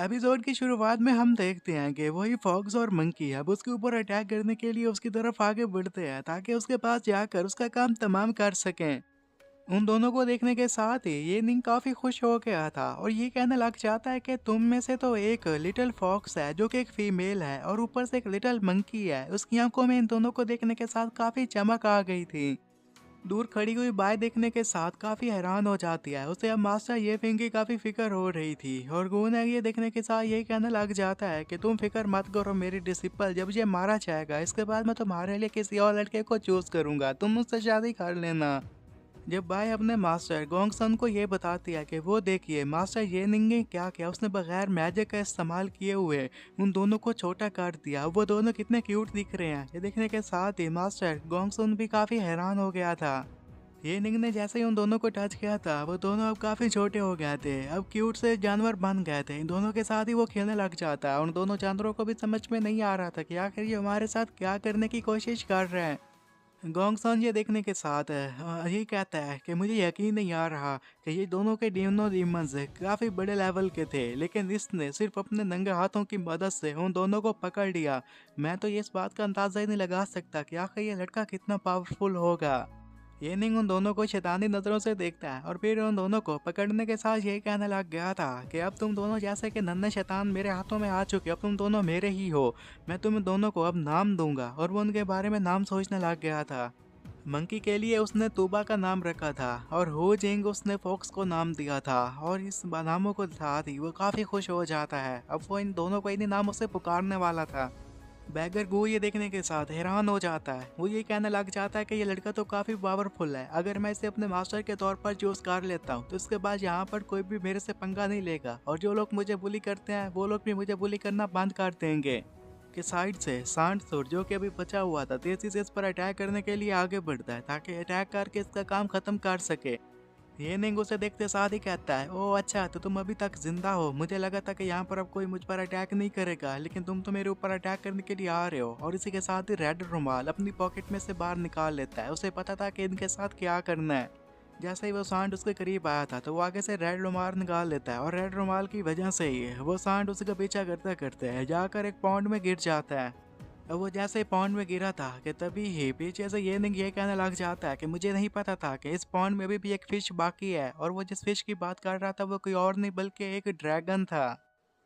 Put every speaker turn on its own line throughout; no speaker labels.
Episode की शुरुआत में हम देखते हैं कि वही फॉक्स और मंकी अब उसके ऊपर अटैक करने के लिए उसकी तरफ आगे बढ़ते हैं ताकि उसके पास जाकर उसका काम तमाम कर सकें। उन दोनों को देखने के साथ ही ये निंग काफी खुश हो गया था और ये कहने लग जाता है कि तुम में से तो एक लिटिल फॉक्स है जो कि एक फीमेल है और ऊपर से एक लिटिल मंकी है। उसकी आंखों में इन दोनों को देखने के साथ काफी चमक आ गई थी। दूर खड़ी हुई बाय देखने के साथ काफी हैरान हो जाती है। उसे अब मास्टर ये की काफी फिक्र हो रही थी और गुना ये देखने के साथ ये कहने लग जाता है कि तुम फिक्र मत करो मेरी डिसिपल, जब ये मारा जाएगा इसके बाद मैं तुम्हारे लिए किसी और लड़के को चूज करूंगा, तुम मुझसे शादी कर लेना। जब बाय अपने मास्टर गोंगसन को ये बताती है कि वो देखिए मास्टर ये निंगे क्या क्या उसने बगैर मैजिक का इस्तेमाल किए हुए उन दोनों को छोटा कर दिया। वो दोनों कितने क्यूट दिख रहे हैं। ये देखने के साथ ही मास्टर गोंगसन भी काफी हैरान हो गया था। ये निंग ने जैसे ही उन दोनों को टच किया था वो दोनों अब काफी छोटे हो गए थे, अब क्यूट से जानवर बन गए थे। इन दोनों के साथ ही वो खेलने लग जाता है। उन दोनों जानवरों को भी समझ में नहीं आ रहा था कि आखिर ये हमारे साथ क्या करने की कोशिश कर रहे हैं। गोंगसान ये देखने के साथ ये कहता है कि मुझे यकीन नहीं आ रहा कि ये दोनों के डीमंस काफ़ी बड़े लेवल के थे, लेकिन इसने सिर्फ अपने नंगे हाथों की मदद से उन दोनों को पकड़ लिया। मैं तो ये इस बात का अंदाज़ा ही नहीं लगा सकता कि आखिर ये लड़का कितना पावरफुल होगा। ये निंग उन दोनों को शैतानी नज़रों से देखता है और फिर उन दोनों को पकड़ने के साथ ये कहने लग गया था कि अब तुम दोनों जैसे कि नन्हे शैतान मेरे हाथों में आ चुके, अब तुम दोनों मेरे ही हो। मैं तुम दोनों को अब नाम दूंगा। और वो उनके बारे में नाम सोचने लग गया था। मंकी के लिए उसने तूबा का नाम रखा था और हो जिंग उसने फॉक्स को नाम दिया था। और इस नामों को साथ ही वो काफ़ी खुश हो जाता है। अब वो इन दोनों को इन्हीं नामों से पुकारने वाला था। बैगर गो ये देखने के साथ हैरान हो जाता है। वो ये कहने लग जाता है कि ये लड़का तो काफ़ी पावरफुल है, अगर मैं इसे अपने मास्टर के तौर पर चूज कर लेता हूँ तो इसके बाद यहाँ पर कोई भी मेरे से पंगा नहीं लेगा और जो लोग मुझे बुली करते हैं वो लोग भी मुझे बुली करना बंद कर देंगे। के साइड से सांड जो कि अभी बचा हुआ था तेजी से इस पर अटैक करने के लिए आगे बढ़ता है ताकि अटैक करके इसका काम खत्म कर सके। ये निंग उसे देखते साथ ही कहता है, ओह अच्छा तो तुम अभी तक जिंदा हो, मुझे लगा था कि यहाँ पर अब कोई मुझ पर अटैक नहीं करेगा, लेकिन तुम तो मेरे ऊपर अटैक करने के लिए आ रहे हो। और इसी के साथ ही रेड रुमाल अपनी पॉकेट में से बाहर निकाल लेता है। उसे पता था कि इनके साथ क्या करना है। जैसे ही वो सांड उसके करीब आया था तो वो आगे से रेड रुमाल निकाल लेता है और रेड रुमाल की वजह से ही वो सांड उसका पीछा करते करते है जाकर एक पॉन्ड में गिर जाता है। अब वो जैसे ही पॉन्ड में गिरा था कि तभी ही पीछे से ये निंग ये कहने लग जाता है कि मुझे नहीं पता था कि इस पॉन्ड में अभी भी एक फिश बाकी है। और वो जिस फिश की बात कर रहा था वो कोई और नहीं बल्कि एक ड्रैगन था।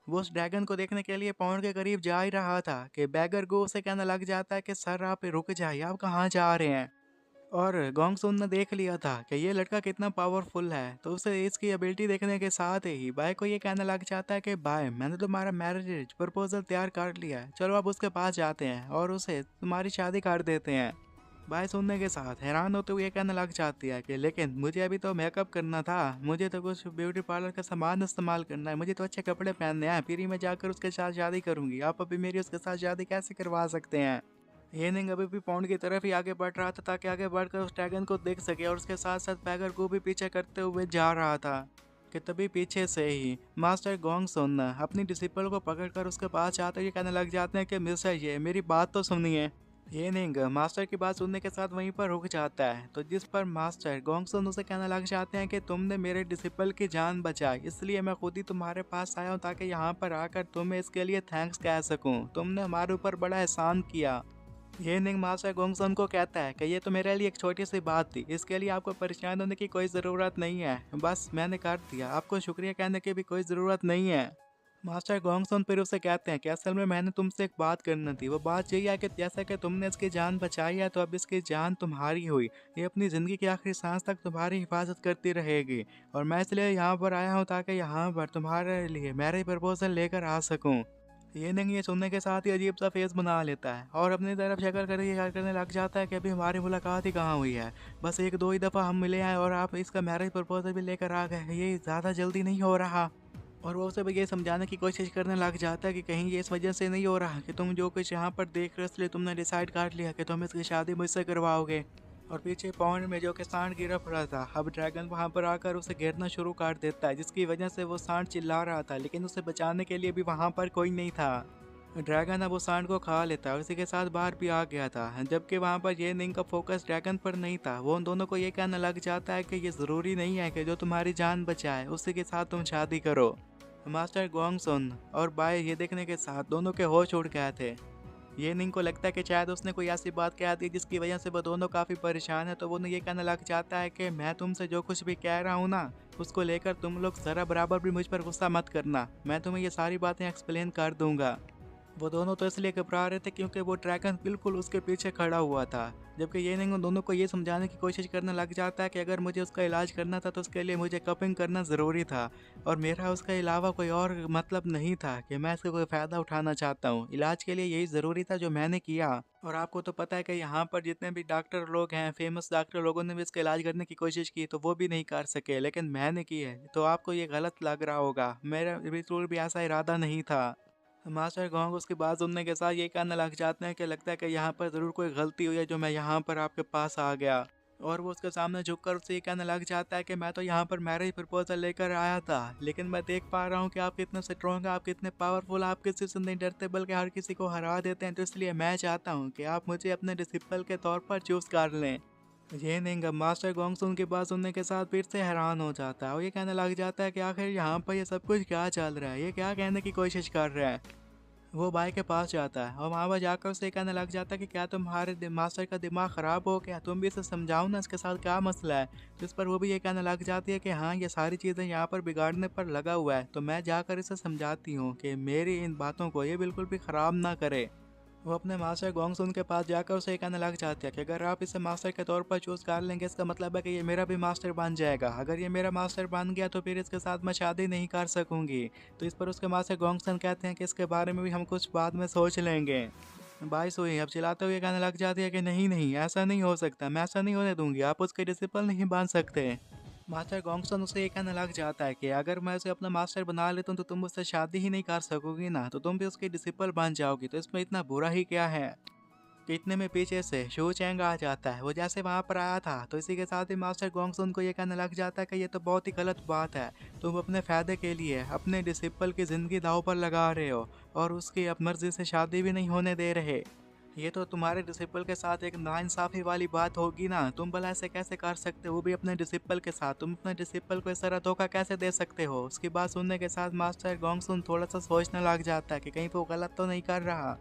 वो उस ड्रैगन को देखने के लिए पॉन्ड के करीब जा ही रहा था कि बैगर गो उसे कहने लग जाता है कि सर आप रुक जाइए, आप कहाँ जा रहे हैं। और गोंगसुन ने देख लिया था कि ये लड़का कितना पावरफुल है तो उसे इसकी एबिलिटी देखने के साथ ही बाय को ये कहने लग जाता है कि बाय मैंने तुम्हारा मैरिज प्रपोजल तैयार कर लिया है, चलो अब उसके पास जाते हैं और उसे तुम्हारी शादी कर देते हैं। बाय सुनने के साथ हैरान होते हुए कहने लग जाती है कि लेकिन मुझे अभी तो मेकअप करना था, मुझे तो कुछ ब्यूटी पार्लर का सामान इस्तेमाल करना है, मुझे तो अच्छे कपड़े पहनने हैं, फिर ही मैं जाकर उसके साथ शादी करूंगी, आप अभी मेरी उसके साथ शादी कैसे करवा सकते हैं। हेनिंग अभी भी पॉन्ड की तरफ ही आगे बढ़ रहा था ताकि आगे बढ़कर उस ड्रैगन को देख सके और उसके साथ साथ पैगर को भी पीछे करते हुए जा रहा था कि तभी पीछे से ही मास्टर गोंगसुन अपनी डिसिपल को पकड़कर उसके पास जाते हुए कहने लग जाते हैं कि मिस्टर ये मेरी बात तो सुनिए। हेनिंग मास्टर की बात सुनने के साथ वहीं पर रुक जाता है तो जिस पर मास्टर गोंगसुन उसे कहने लग जाते हैं कि तुमने मेरे डिसिपल की जान बचाई, इसलिए मैं खुद ही तुम्हारे पास आया हूँ ताकि यहाँ पर आकर तुम्हें इसके लिए थैंक्स कह सकूँ, तुमने हमारे ऊपर बड़ा एहसान किया। ये निंग मास्टर गोंगसन को कहता है कि ये तो मेरे लिए एक छोटी सी बात थी, इसके लिए आपको परेशान होने की कोई ज़रूरत नहीं है, बस मैंने कर दिया, आपको शुक्रिया कहने की भी कोई ज़रूरत नहीं है। मास्टर गोंगसन फिर उसे कहते हैं कि असल में मैंने तुमसे एक बात करनी थी, वो बात यही है कि जैसा कि तुमने इसकी जान बचाई है तो अब इसकी जान तुम्हारी हुई, ये अपनी ज़िंदगी की आखिरी सांस तक तुम्हारी हिफाजत करती रहेगी। और मैं इसलिए यहाँ पर आया हूँ ताकि यहाँ पर तुम्हारे लिए मैरिज प्रपोजल लेकर आ सकूँ। ये नहीं ये सुनने के साथ ही अजीब सा फेस बना लेता है और अपनी तरफ शक्ल करके क्या करने लग जाता है कि अभी हमारी मुलाकात ही कहाँ हुई है, बस एक दो ही दफ़ा हम मिले हैं और आप इसका मैरिज प्रपोजल भी लेकर आ गए, ये ज़्यादा जल्दी नहीं हो रहा। और वो उसे भी ये समझाने की कोशिश करने लग जाता है कि कहीं ये इस वजह से नहीं हो रहा कि तुम जो कुछ यहाँ पर देख रहे हो इसलिए तुमने डिसाइड कर लिया कि तुम इसकी शादी मुझसे करवाओगे। और पीछे पॉन्ड में जो कि सांड गिरा पड़ा था, अब ड्रैगन वहां पर आकर उसे घेरना शुरू कर देता है जिसकी वजह से वो सांड चिल्ला रहा था, लेकिन उसे बचाने के लिए भी वहां पर कोई नहीं था। ड्रैगन अब उस सांड को खा लेता है और उसी के साथ बाहर भी आ गया था, जबकि वहां पर ये निंग का फोकस ड्रैगन पर नहीं था। वो उन दोनों को ये कहने लग जाता है कि ये ज़रूरी नहीं है कि जो तुम्हारी जान बचाए उसी के साथ तुम शादी करो। मास्टर गोंगसुन और बाय ये देखने के साथ दोनों के होश उड़ गए थे। ये निंग को लगता है कि शायद उसने कोई ऐसी बात कह दी जिसकी वजह से वो दोनों काफ़ी परेशान है, तो वो ये कहने लग जाता है कि मैं तुमसे जो कुछ भी कह रहा हूँ ना, उसको लेकर तुम लोग ज़रा बराबर भी मुझ पर गुस्सा मत करना, मैं तुम्हें ये सारी बातें एक्सप्लेन कर दूंगा। वो दोनों तो इसलिए घबरा रहे थे क्योंकि वो ड्रैगन बिल्कुल उसके पीछे खड़ा हुआ था, जबकि ये निंग उन दोनों को ये समझाने की कोशिश करने लग जाता है कि अगर मुझे उसका इलाज करना था तो उसके लिए मुझे कपिंग करना ज़रूरी था, और मेरा उसके अलावा कोई और मतलब नहीं था कि मैं इसका कोई फ़ायदा उठाना चाहता हूँ। इलाज के लिए यही ज़रूरी था जो मैंने किया। और आपको तो पता है कि यहाँ पर जितने भी डॉक्टर लोग हैं, फेमस डॉक्टर लोगों ने भी इसका इलाज करने की कोशिश की तो वो भी नहीं कर सके, लेकिन मैंने की है। तो आपको ये गलत लग रहा होगा, मेरा बिल्कुल भी ऐसा इरादा नहीं था। मास्टर गोंग उसकी बात सुनने के साथ ये कहने लग जाते हैं कि लगता है कि यहाँ पर ज़रूर कोई गलती हुई है जो मैं यहाँ पर आपके पास आ गया। और वो उसके सामने झुककर उससे ये कहने लग जाता है कि मैं तो यहाँ पर मैरिज प्रपोजल लेकर आया था, लेकिन मैं देख पा रहा हूँ कि आप कितने स्ट्रॉन्ग हैं, आप कितने पावरफुल, आप किसी से नहीं डरते बल्कि हर किसी को हरा देते हैं, तो इसलिए मैं चाहता हूँ कि आप मुझे अपने डिसिपल के तौर पर चूज़ कर लें। ये निंग मास्टर गोंगसुन की बात सुनने के साथ फिर से हैरान हो जाता है और ये कहने लग जाता है कि आखिर यहाँ पर ये सब कुछ क्या चल रहा है, ये क्या कहने की कोशिश कर रहा है। वो भाई के पास जाता है और वहाँ पर जाकर उसे कहने लग जाता है कि क्या तुम्हारे मास्टर का दिमाग ख़राब हो गया, तुम भी इसे समझाओ ना, इसके साथ क्या मसला है। तो इस पर वो भी ये कहने लग जाती है कि हाँ, ये सारी चीज़ें यहाँ पर बिगाड़ने पर लगा हुआ है, तो मैं जाकर इसे समझाती हूँ कि मेरी इन बातों को ये बिल्कुल भी ख़राब ना करे। वो अपने मास्टर गोंगसुन के पास जाकर उसे कहने लग जाती है कि अगर आप इसे मास्टर के तौर पर चूज़ कर लेंगे, इसका मतलब है कि ये मेरा भी मास्टर बन जाएगा। अगर ये मेरा मास्टर बन गया तो फिर इसके साथ मैं शादी नहीं कर सकूंगी। तो इस पर उसके मास्टर गोंगसन कहते हैं कि इसके बारे में भी हम कुछ बाद में सोच लेंगे। बाई सुई अब चिल्लाते हुए कहने लग जाती है कि नहीं नहीं, ऐसा नहीं हो सकता, मैं ऐसा नहीं होने दूंगी, आप उसके डिसिपल नहीं बन सकते। मास्टर गोंगसन उसे ये कहने लग जाता है कि अगर मैं उसे अपना मास्टर बना लेता हूँ तो तुम उससे शादी ही नहीं कर सकोगी ना, तो तुम भी उसकी डिसिपल बन जाओगी, तो इसमें इतना बुरा ही क्या है। कि इतने में पीछे से शू चैंग आ जाता है। वो जैसे वहाँ पर आया था तो इसी के साथ ही मास्टर गोंगसुन को ये कहने लग जाता है कि ये तो बहुत ही गलत बात है, तुम अपने फ़ायदे के लिए अपने डिसिपल की ज़िंदगी दांव पर लगा रहे हो और उसकी अब मर्जी से शादी भी नहीं होने दे रहे। ये तो तुम्हारे डिसिपल के साथ एक नाइंसाफ़ी वाली बात होगी ना, तुम भला ऐसे कैसे कर सकते हो, वो भी अपने डिसिपल के साथ, तुम अपने डिसिपल को इस तरह धोखा कैसे दे सकते हो। उसकी बात सुनने के साथ मास्टर गोंगसुन थोड़ा सा सोचने लग जाता है कि कहीं वो गलत तो नहीं कर रहा।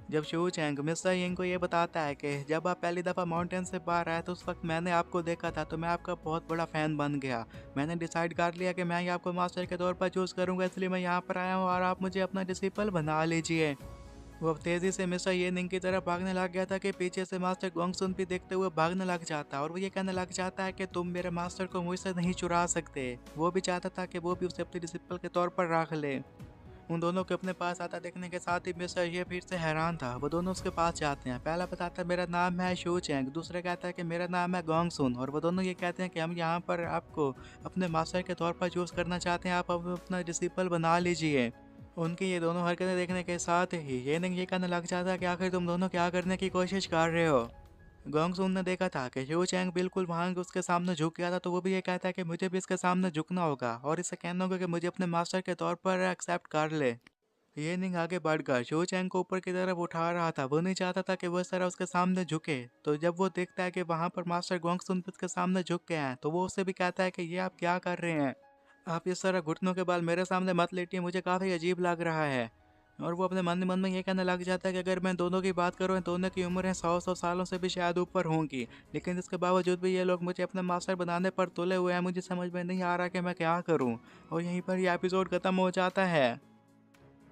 जब शू चैंग मिस्टर यंग को ये बताता है कि जब आप पहली दफ़ा माउंटेन से बाहर आए तो उस वक्त मैंने आपको देखा था, तो मैं आपका बहुत बड़ा फ़ैन बन गया। मैंने डिसाइड कर लिया कि मैं ही आपको मास्टर के तौर पर चूज़ करूंगा, इसलिए मैं यहाँ पर आया हूँ और आप मुझे अपना डिसिपल बना लीजिए। वो अब तेज़ी से मिस्टर ये निंग की तरफ भागने लग गया था कि पीछे से मास्टर गोंगसुन भी देखते हुए भागने लग जाता और वो ये कहने लग जाता है कि तुम मेरे मास्टर को मुझसे नहीं चुरा सकते। वो भी चाहता था कि वो भी उसे अपने डिसिपल के तौर पर रख ले। उन दोनों के अपने पास आता देखने के साथ ही मिस्टर ये फिर से हैरान था। वो दोनों उसके पास जाते हैं, पहला बताता है मेरा नाम है शू चैंग, दूसरा कहता है कि मेरा नाम है गोंगसुन, और वो दोनों ये कहते हैं कि हम यहाँ पर आपको अपने मास्टर के तौर पर चूज़ करना चाहते हैं, आप अब अपना डिसिपल बना लीजिए। उनकी ये दोनों हरकतें देखने के साथ ही ये नहीं ये कहने लग जाता है कि आखिर तुम दोनों क्या करने की कोशिश कर रहे हो। गोंगसुन ने देखा था कि शू चैंग बिल्कुल वहाँ उसके सामने झुक गया था, तो वो भी ये कहता है कि मुझे भी इसके सामने झुकना होगा और इसे कहना होगा कि मुझे अपने मास्टर के तौर पर एक्सेप्ट कर ले। ये निंग आगे बढ़कर शू चैंग को ऊपर की तरफ उठा रहा था, वो नहीं चाहता था कि वो इस तरह उसके सामने झुके। तो जब वो देखता है कि वहाँ पर मास्टर गोंगसुन उसके सामने झुक गए हैं, तो वो उससे भी कहता है कि ये आप क्या कर रहे हैं, आप इस तरह घुटनों के बल मेरे सामने मत लेटिए, मुझे काफ़ी अजीब लग रहा है। और वो अपने मन में ये कहने लग जाता है कि अगर मैं दोनों की बात करूँ, दोनों की उम्रें 100 सालों से भी शायद ऊपर होंगी, लेकिन इसके बावजूद भी ये लोग मुझे अपने मास्टर बनाने पर तुले हुए हैं, मुझे समझ में नहीं आ रहा कि मैं क्या करूँ। और यहीं पर यह एपिसोड ख़त्म हो जाता है।